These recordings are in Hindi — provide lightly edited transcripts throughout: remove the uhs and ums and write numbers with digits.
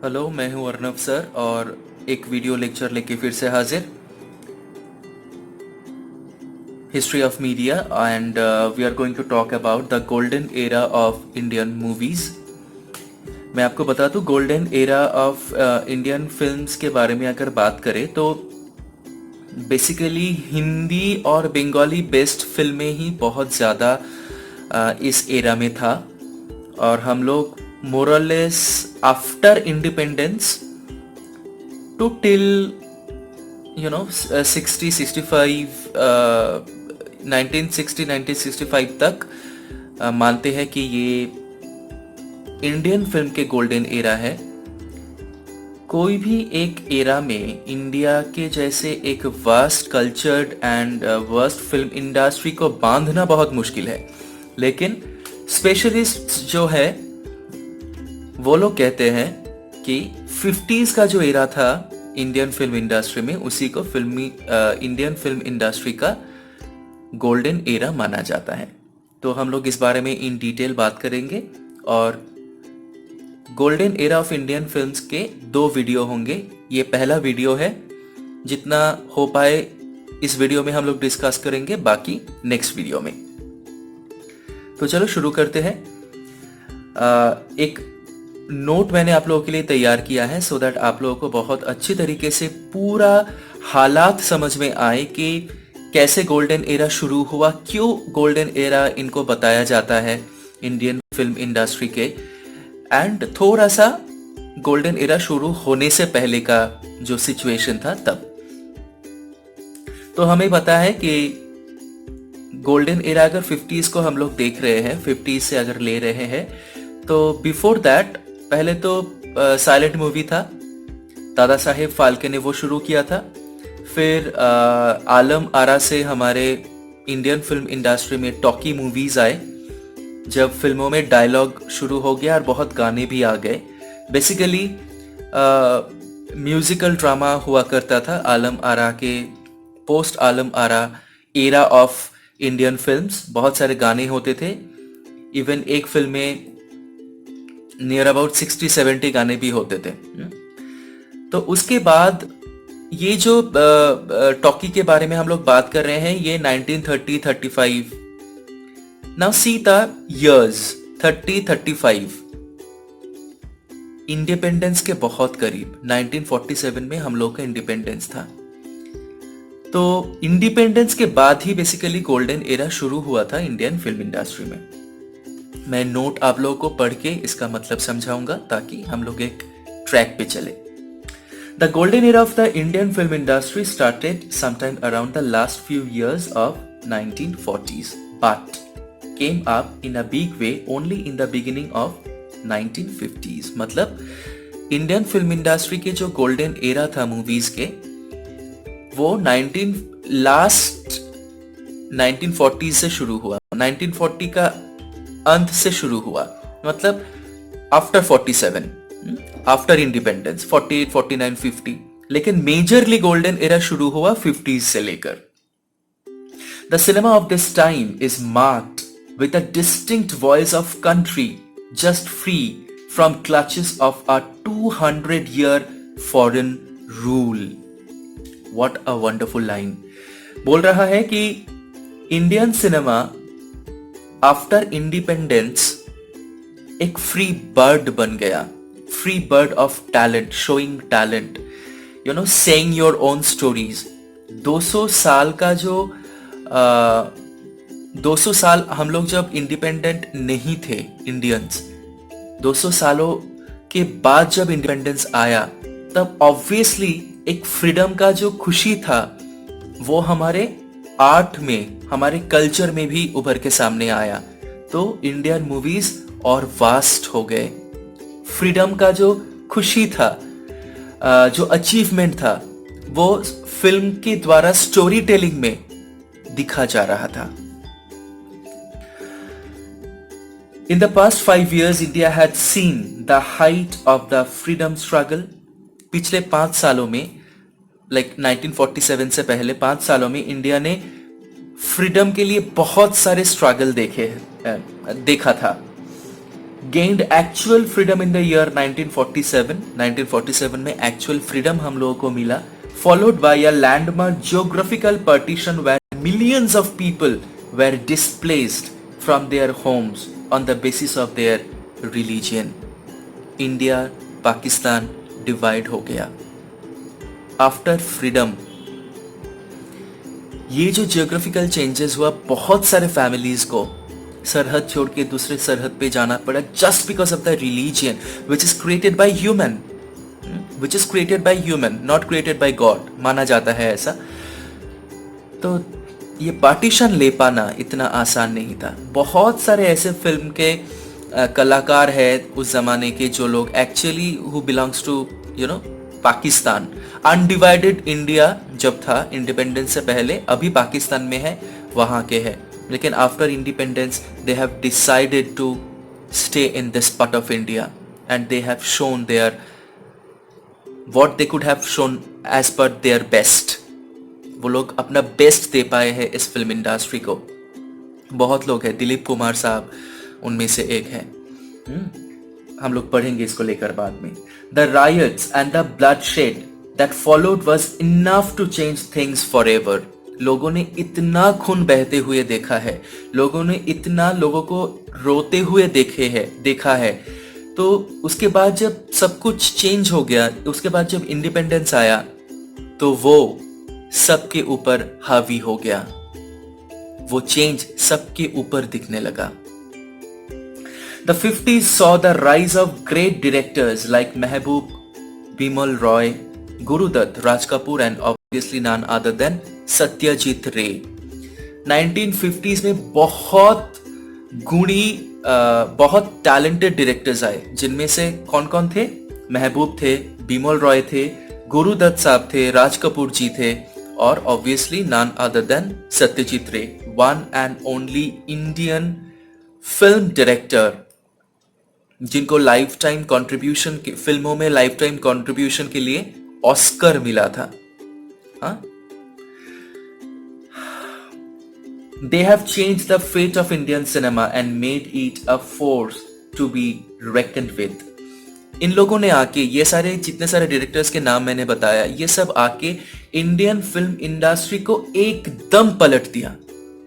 हेलो, मैं हूं अर्नव सर और एक वीडियो लेक्चर लेके फिर से हाजिर। History of media and we are going to talk about the golden era of Indian movies. मैं आपको बता दूं, golden era of Indian films के बारे में अगर बात करें तो बेसिकली हिंदी और बंगाली बेस्ड फिल्में ही बहुत ज़्यादा इस एरा में था। और हम लोग मोरलेस आफ्टर इंडिपेंडेंस टू टिल 1965 तक मानते हैं कि ये इंडियन फिल्म के गोल्डन एरा है। कोई भी एक एरा में इंडिया के जैसे एक vast cultured and vast film industry को बांधना बहुत मुश्किल है, लेकिन स्पेशलिस्ट जो है वो लोग कहते हैं कि 50s का जो एरा था इंडियन फिल्म इंडस्ट्री में, उसी को इंडियन फिल्म इंडस्ट्री का गोल्डन एरा माना जाता है। तो हम लोग इस बारे में इन डिटेल बात करेंगे और golden era of Indian films के 2 वीडियो होंगे। ये पहला वीडियो है, जितना हो पाए इस वीडियो में हम लोग डिस्कस करेंगे, बाकी नेक्स्ट वीडियो में। तो चलो शुरू करते हैं। एक नोट मैंने आप लोगों के लिए तैयार किया है सो दैट आप लोगों को बहुत अच्छी तरीके से पूरा हालात समझ में आए कि कैसे गोल्डन एरा शुरू हुआ, क्यों गोल्डन एरा इनको बताया जाता है इंडियन फिल्म इंडस्ट्री के, एंड थोड़ा सा गोल्डन एरा शुरू होने से पहले का जो सिचुएशन था तब। तो हमें पता है कि गोल्डन एरा अगर 50s को हम लोग देख रहे हैं, 50s से अगर ले रहे हैं, तो बिफोर दैट पहले तो साइलेंट मूवी था, दादा साहेब फाल्के ने वो शुरू किया था। फिर आलम आरा से हमारे इंडियन फिल्म इंडस्ट्री में टॉकी मूवीज आए, जब फिल्मों में डायलॉग शुरू हो गया और बहुत गाने भी आ गए। बेसिकली म्यूजिकल ड्रामा हुआ करता था आलम आरा के post Alam Ara era of Indian films. बहुत सारे गाने होते थे, इवन एक फिल्म में नियर अबाउट 60-70 गाने भी होते थे। तो उसके बाद ये जो टॉकी के बारे में हम लोग बात कर रहे हैं, ये 1930-35। Now see the years 30-35, independence के बहुत करीब 1947 में हम लोग का इंडिपेंडेंस था। तो इंडिपेंडेंस के बाद ही बेसिकली गोल्डन एरा शुरू हुआ था इंडियन फिल्म इंडस्ट्री में। मैं नोट आप लोगों को पढ़ के इसका मतलब समझाऊंगा ताकि हम लोग एक ट्रैक पे चले। The golden era of the Indian film industry started sometime around the last few years of 1940s but came up in a big way only in the beginning of 1950s। मतलब इंडियन फिल्म इंडस्ट्री के जो गोल्डन एरा था मूवीज के, वो 1940s से शुरू हुआ, 1940 का अंत से शुरू हुआ, मतलब आफ्टर 47, आफ्टर इंडिपेंडेंस 48, 49, 50। लेकिन मेजरली गोल्डन एरा शुरू हुआ 50s से लेकर। The cinema of this time is marked with a distinct voice of country just free from clutches of a 200-year foreign rule। What a wonderful line। बोल रहा है कि इंडियन सिनेमा आफ्टर इंडिपेंडेंस एक फ्री बर्ड बन गया, free bird of talent, showing talent, saying your own stories. 200 साल का जो 200 साल हम लोग जब इंडिपेंडेंट नहीं थे इंडियंस, 200 सालों के बाद जब इंडिपेंडेंस आया, तब ऑब्वियसली एक फ्रीडम का जो खुशी था वो हमारे आर्ट में, हमारे कल्चर में भी उभर के सामने आया। तो इंडियन मूवीज और वास्ट हो गए। फ्रीडम का जो खुशी था, जो अचीवमेंट था, वो फिल्म के द्वारा स्टोरी टेलिंग में दिखा जा रहा था। In the past 5 years, India had seen the height of the freedom struggle। पिछले 5 सालों में, like 1947 से पहले 5 सालों में इंडिया ने फ्रीडम के लिए बहुत सारे स्ट्रगल देखा था। gained actual freedom in the year 1947. 1947 में actual freedom हम लोगों को मिला, followed by a landmark geographical partition where millions of people were displaced from their homes on the basis of their religion. India, Pakistan divide हो गया. After freedom, ये जो जियोग्राफिकल चेंजेस हुआ, बहुत सारे फैमिलीज को सरहद छोड़ के दूसरे सरहद पे जाना पड़ा just because of the religion which is created by human, not created by God, माना जाता है ऐसा. तो ये पार्टीशन ले पाना इतना आसान नहीं था. बहुत सारे ऐसे फिल्म के कलाकार है उस जमाने के जो लोग actually who belongs to Pakistan. Undivided India जब था इंडिपेंडेंस से पहले, अभी पाकिस्तान में है, वहां के है, लेकिन after independence they have decided to stay in this part of India and they have shown there what they could have shown as per their best. वो लोग अपना बेस्ट दे पाए हैं इस फिल्म इंडस्ट्री को. बहुत लोग हैं, दिलीप कुमार साहब उनमें से एक है. हम लोग पढ़ेंगे इसको लेकर बाद में. The riots and the bloodshed that followed was enough to change things forever. लोगों ने इतना खून बहते हुए देखा है, लोगों ने इतना लोगों को रोते हुए देखा है. तो उसके बाद जब सब कुछ चेंज हो गया, उसके बाद जब इंडिपेंडेंस आया, तो वो सबके ऊपर हावी हो गया. वो चेंज सबके ऊपर दिखने लगा. The 50s saw the rise of great directors like Mehboob, Bimal Roy, Guru Dutt, Raj Kapoor and obviously none other than Satyajit Ray. 1950s में बहुत गुणी, बहुत टैलेंटेड डायरेक्टर्स आए, जिनमें से कौन कौन थे? महबूब थे, बिमल रॉय थे, गुरु दत्त साहब थे, राज कपूर जी थे और obviously none other than Satyajit Ray, one and only Indian film director जिनको लाइफ टाइम कंट्रीब्यूशन, फिल्मों में लाइफ टाइम कंट्रीब्यूशन के लिए ऑस्कर मिला था. They have changed the fate of Indian cinema and made it a force to be reckoned with. इन लोगों ने आके, ये सारे जितने सारे डायरेक्टर्स के नाम मैंने बताया, ये सब आके इंडियन फिल्म इंडस्ट्री को एकदम पलट दिया.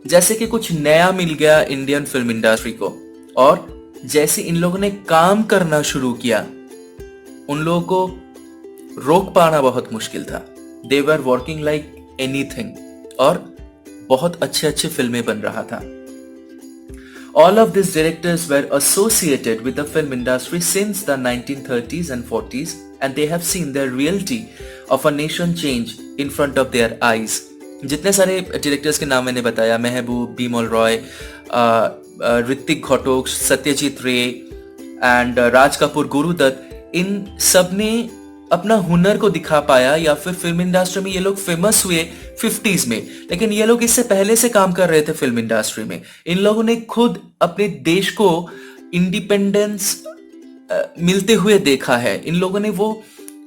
जैसे कि कुछ नया मिल गया इंडियन फिल्म इंडस्ट्री को. और जैसे इन लोगों ने काम करना शुरू किया, उन लोगों को रोक पाना बहुत मुश्किल था. They were working like anything और बहुत अच्छे अच्छे फिल्में बन रहा था. All of these directors were associated with the film industry since the 1930s and 40s and they have seen the reality of a nation change in front of their eyes. जितने सारे डायरेक्टर्स के नाम मैंने बताया, महबूब, बिमल रॉय, ऋतिक घटोक, सत्यजीत रे एंड राज कपूर, गुरु दत्त, इन सब ने अपना हुनर को दिखा पाया. या फिर फिल्म इंडस्ट्री में ये लोग फेमस हुए 50s में, लेकिन ये लोग इससे पहले से काम कर रहे थे फिल्म इंडस्ट्री में. इन लोगों ने खुद अपने देश को इंडिपेंडेंस मिलते हुए देखा है. इन लोगों ने वो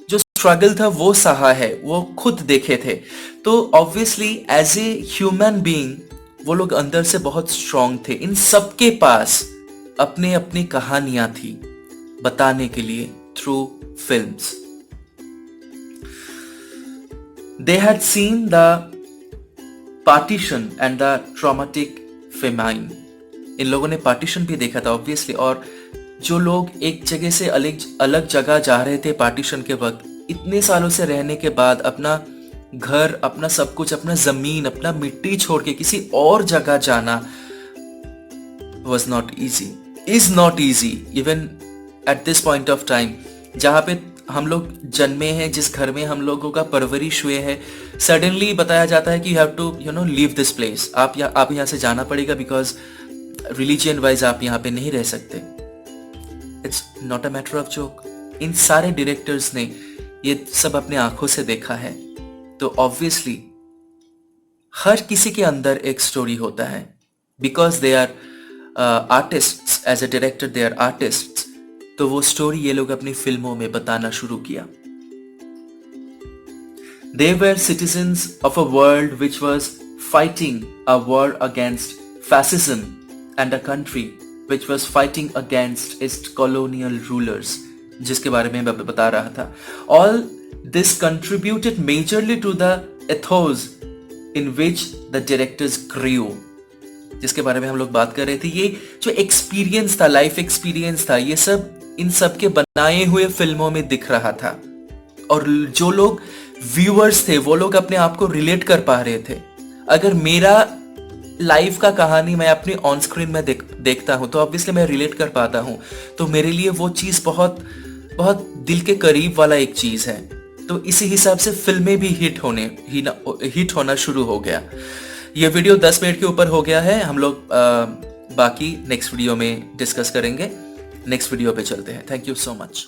जो स्ट्रगल था वो सहा है, वो खुद देखे थे. तो obviously as a human being वो लोग अंदर से बहुत स्ट्रांग थे. इन सबके पास अपने अपनी कहानियां थी बताने के लिए through films. They had seen the partition and the traumatic famine. इन लोगों ने पार्टीशन भी देखा था ऑब्वियसली. और जो लोग एक जगह से अलग जगह जा रहे थे पार्टीशन के वक्त, इतने सालों से रहने के बाद अपना घर, अपना सब कुछ, अपना जमीन, अपना मिट्टी छोड़ के किसी और जगह जाना was not easy, is not easy even at this point of time. जहां पे हम लोग जन्मे हैं, जिस घर में हम लोगों का परवरिश हुए है, सडनली बताया जाता है कि you have to leave this place. आप यहाँ से जाना पड़ेगा बिकॉज रिलीजियन वाइज आप यहाँ पे नहीं रह सकते. It's not a matter of joke. इन सारे डायरेक्टर्स ने ये सब अपने आंखों से देखा है. तो ऑब्वियसली हर किसी के अंदर एक स्टोरी होता है. Because they are artist, as a director they are artist. तो वो स्टोरी ये लोग अपनी फिल्मों में बताना शुरू किया. They were citizens of a world which was fighting a war against fascism and a country which was fighting against its colonial rulers, जिसके बारे में मैं बता रहा था. All this contributed majorly to the ethos in which the directors grew, जिसके बारे में हम लोग बात कर रहे थे. ये जो एक्सपीरियंस था, लाइफ एक्सपीरियंस था, ये सब इन सब के बनाए हुए फिल्मों में दिख रहा था. और जो लोग व्यूअर्स थे वो लोग अपने आप को रिलेट कर पा रहे थे. अगर मेरा लाइफ का कहानी मैं अपनी ऑन स्क्रीन में देखता हूं तो ऑब्वियसली मैं रिलेट कर पाता हूं. तो मेरे लिए वो चीज बहुत बहुत दिल के करीब वाला एक चीज है. तो इसी हिसाब से फिल्में भी हिट होना शुरू हो गया. ये वीडियो 10 मिनट के ऊपर हो गया है. हम लोग बाकी नेक्स्ट वीडियो में डिस्कस करेंगे. नेक्स्ट वीडियो पे चलते हैं. Thank you so much.